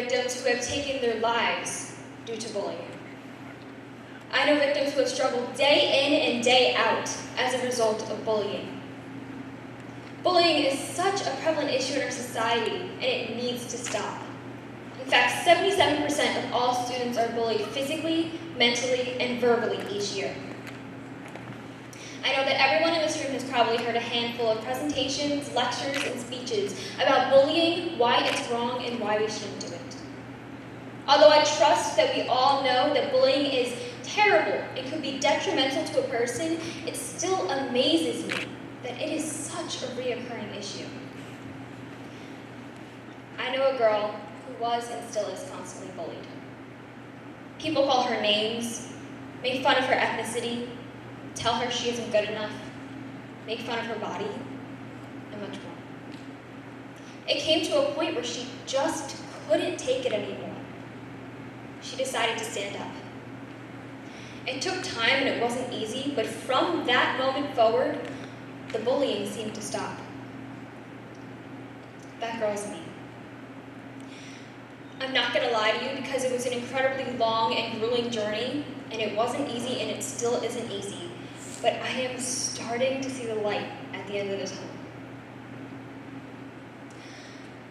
victims who have taken their lives due to bullying. I know victims who have struggled day in and day out as a result of bullying. Bullying is such a prevalent issue in our society, and it needs to stop. In fact, 77% of all students are bullied physically, mentally, and verbally each year. I know that everyone in this room has probably heard a handful of presentations, lectures, and speeches about bullying, why it's wrong, and why we shouldn't do it. Although I trust that we all know that bullying is terrible, it could be detrimental to a person, it still amazes me that it is such a reoccurring issue. I know a girl who was and still is constantly bullied. People call her names, make fun of her ethnicity, tell her she isn't good enough, make fun of her body, and much more. It came to a point where she just couldn't take it anymore. She decided to stand up. It took time and it wasn't easy, but from that moment forward, the bullying seemed to stop. That girl's me. I'm not going to lie to you because it was an incredibly long and grueling journey, and it wasn't easy and it still isn't easy. But I am starting to see the light at the end of the tunnel.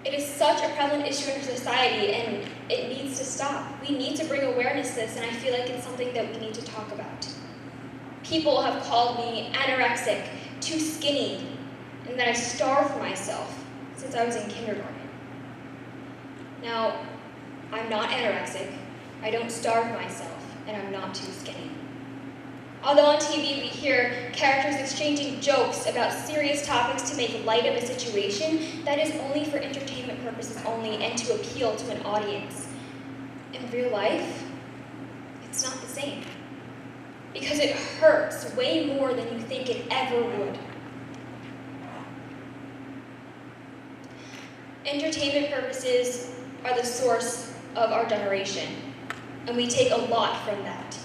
It is such a prevalent issue in our society, and it needs to stop. We need to bring awareness to this, and I feel like it's something that we need to talk about. People have called me anorexic, too skinny, and that I starve myself since I was in kindergarten. Now, I'm not anorexic, I don't starve myself, and I'm not too skinny. Although on TV we hear characters exchanging jokes about serious topics to make light of a situation, that is only for entertainment purposes only and to appeal to an audience. In real life, it's not the same. Because it hurts way more than you think it ever would. Entertainment purposes are the source of our generation, and we take a lot from that.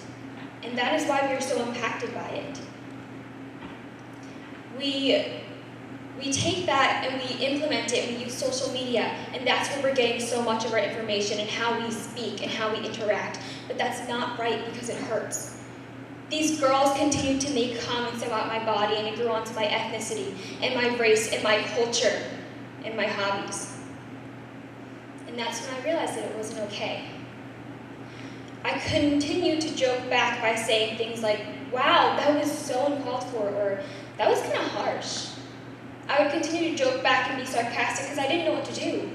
And that is why we are so impacted by it. We take that and we implement it, and we use social media, and that's where we're getting so much of our information and how we speak and how we interact. But that's not right because it hurts. These girls continued to make comments about my body, and it grew onto my ethnicity and my race and my culture and my hobbies. And that's when I realized that it wasn't okay. I continued to joke back by saying things like, wow, that was so uncalled for, or that was kind of harsh. I would continue to joke back and be sarcastic because I didn't know what to do.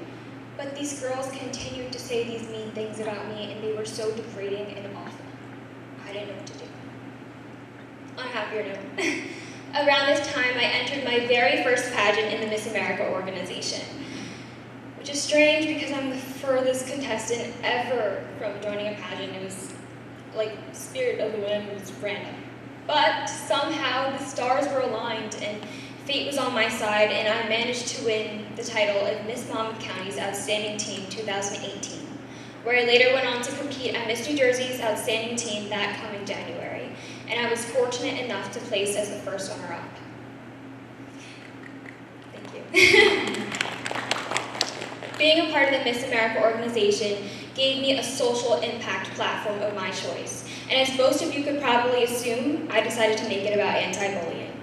But these girls continued to say these mean things about me, and they were so degrading and awful. I didn't know what to do. On a happier note, around this time I entered my very first pageant in the Miss America organization. Which is strange because I'm the furthest contestant ever from joining a pageant. It was like Spirit of the Wind, it was random. But somehow the stars were aligned and fate was on my side, and I managed to win the title of Miss Monmouth County's Outstanding Teen 2018, where I later went on to compete at Miss New Jersey's Outstanding Teen that coming January, and I was fortunate enough to place as the first runner-up. Thank you. Being a part of the Miss America organization gave me a social impact platform of my choice. And as most of you could probably assume, I decided to make it about anti-bullying.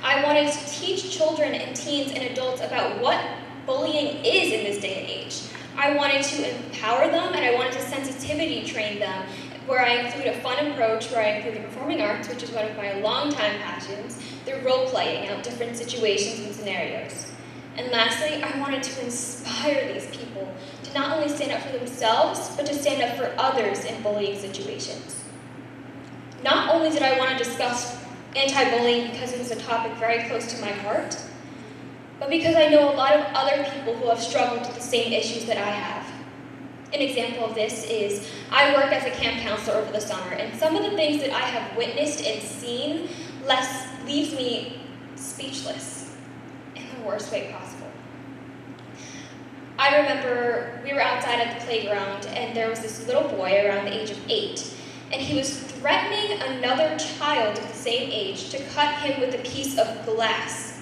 I wanted to teach children and teens and adults about what bullying is in this day and age. I wanted to empower them, and I wanted to sensitivity train them, where I include a fun approach where I include the performing arts, which is one of my longtime passions, through role-playing out different situations and scenarios. And lastly, I wanted to inspire these people to not only stand up for themselves, but to stand up for others in bullying situations. Not only did I want to discuss anti-bullying because it was a topic very close to my heart, but because I know a lot of other people who have struggled with the same issues that I have. An example of this is I work as a camp counselor over the summer, and some of the things that I have witnessed and seen leaves me speechless. The worst way possible. I remember we were outside at the playground, and there was this little boy around the age of 8, and he was threatening another child of the same age to cut him with a piece of glass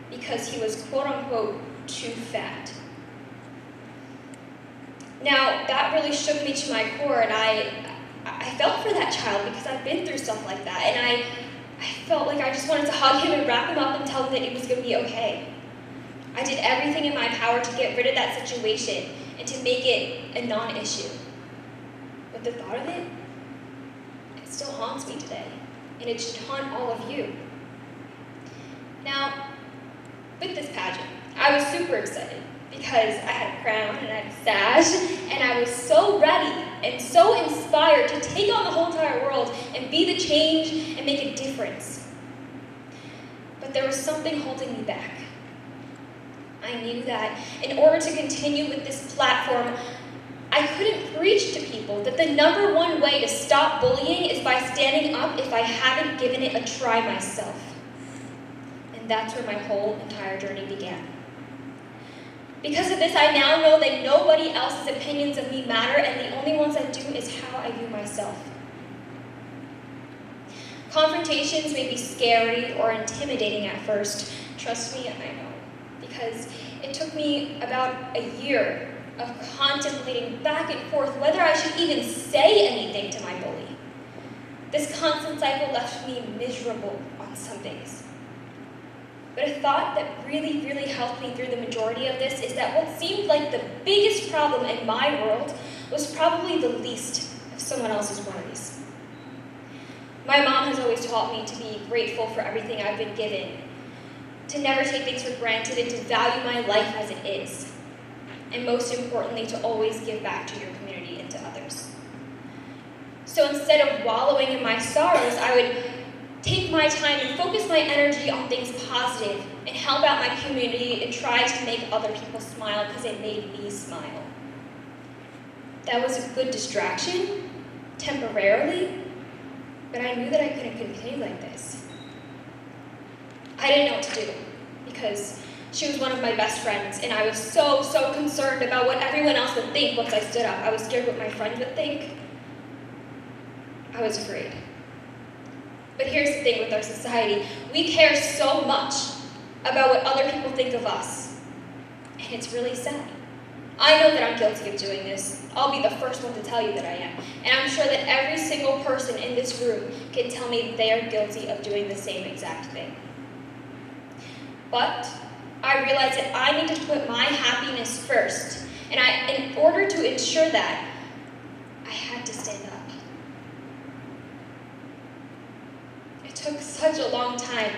because he was quote-unquote too fat. Now, that really shook me to my core, and I felt for that child because I've been through stuff like that, and I felt like I just wanted to hug him and wrap him up and tell him that it was going to be okay. I did everything in my power to get rid of that situation and to make it a non-issue. But the thought of it still haunts me today, and it should haunt all of you. Now, with this pageant, I was super excited because I had a crown and I had a sash, and I was so ready and so inspired to take on the whole entire world and be the change and make a difference. But there was something holding me back. I knew that in order to continue with this platform, I couldn't preach to people that the number one way to stop bullying is by standing up if I haven't given it a try myself. And that's where my whole entire journey began. Because of this, I now know that nobody else's opinions of me matter, and the only ones that do is how I view myself. Confrontations may be scary or intimidating at first. Trust me, I know. Because it took me about a year of contemplating back and forth whether I should even say anything to my bully. This constant cycle left me miserable on some days. But a thought that really, really helped me through the majority of this is that what seemed like the biggest problem in my world was probably the least of someone else's worries. My mom has always taught me to be grateful for everything I've been given, to never take things for granted, and to value my life as it is. And most importantly, to always give back to your community and to others. So instead of wallowing in my sorrows, I would take my time and focus my energy on things positive and help out my community and try to make other people smile because it made me smile. That was a good distraction, temporarily, but I knew that I couldn't continue like this. I didn't know what to do because she was one of my best friends, and I was so concerned about what everyone else would think once I stood up. I was scared what my friends would think. I was afraid. But here's the thing with our society. We care so much about what other people think of us, and it's really sad. I know that I'm guilty of doing this. I'll be the first one to tell you that I am. And I'm sure that every single person in this room can tell me that they are guilty of doing the same exact thing. But I realized that I need to put my happiness first. And in order to ensure that, I had to stand up. It took such a long time,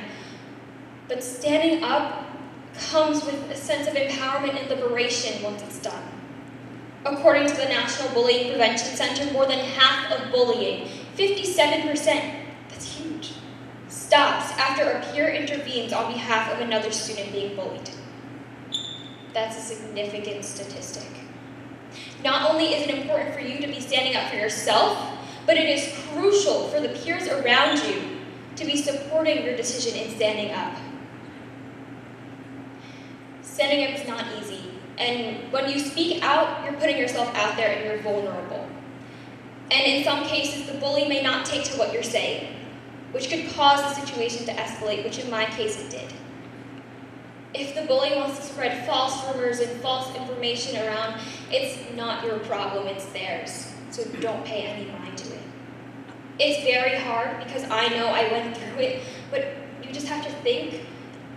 but standing up comes with a sense of empowerment and liberation once it's done. According to the National Bullying Prevention Center, more than half of bullying, 57%, that's huge, stops after a peer intervenes on behalf of another student being bullied. That's a significant statistic. Not only is it important for you to be standing up for yourself, but it is crucial for the peers around you to be supporting your decision in standing up. Standing up is not easy, and when you speak out, you're putting yourself out there and you're vulnerable. And in some cases, the bully may not take to what you're saying, which could cause the situation to escalate, which in my case it did. If the bully wants to spread false rumors and false information around, it's not your problem, it's theirs. So don't pay any mind to it. It's very hard because I know I went through it, but you just have to think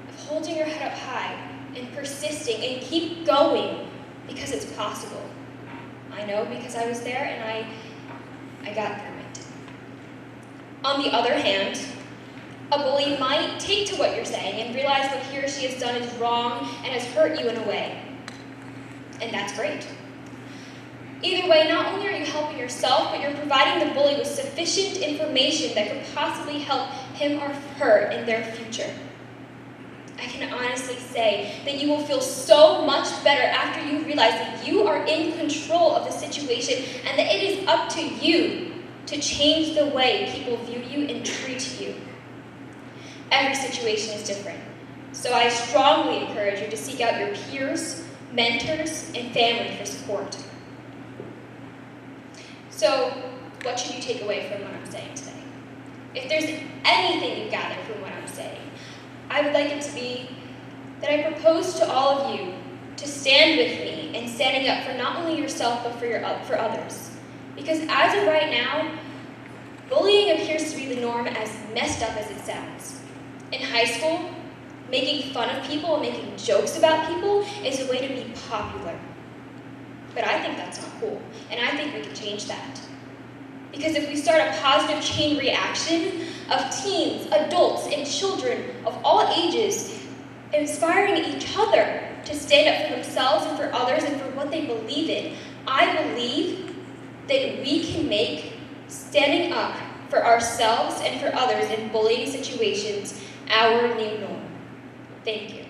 of holding your head up high and persisting and keep going because it's possible. I know because I was there and I got through it. On the other hand, a bully might take to what you're saying and realize what he or she has done is wrong and has hurt you in a way. And that's great. Either way, not only are you helping yourself, but you're providing the bully with sufficient information that could possibly help him or her in their future. I can honestly say that you will feel so much better after you realize that you are in control of the situation and that it is up to you to change the way people view you and treat you. Every situation is different, so I strongly encourage you to seek out your peers, mentors, and family for support. So, what should you take away from what I'm saying today? If there's anything you gather from what I'm saying, I would like it to be that I propose to all of you to stand with me and standing up for not only yourself, but for others. Because as of right now, bullying appears to be the norm, as messed up as it sounds. In high school, making fun of people and making jokes about people is a way to be popular. But I think that's not cool, and I think we can change that. Because if we start a positive chain reaction of teens, adults, and children of all ages inspiring each other to stand up for themselves and for others and for what they believe in, I believe that we can make standing up for ourselves and for others in bullying situations our new norm. Thank you.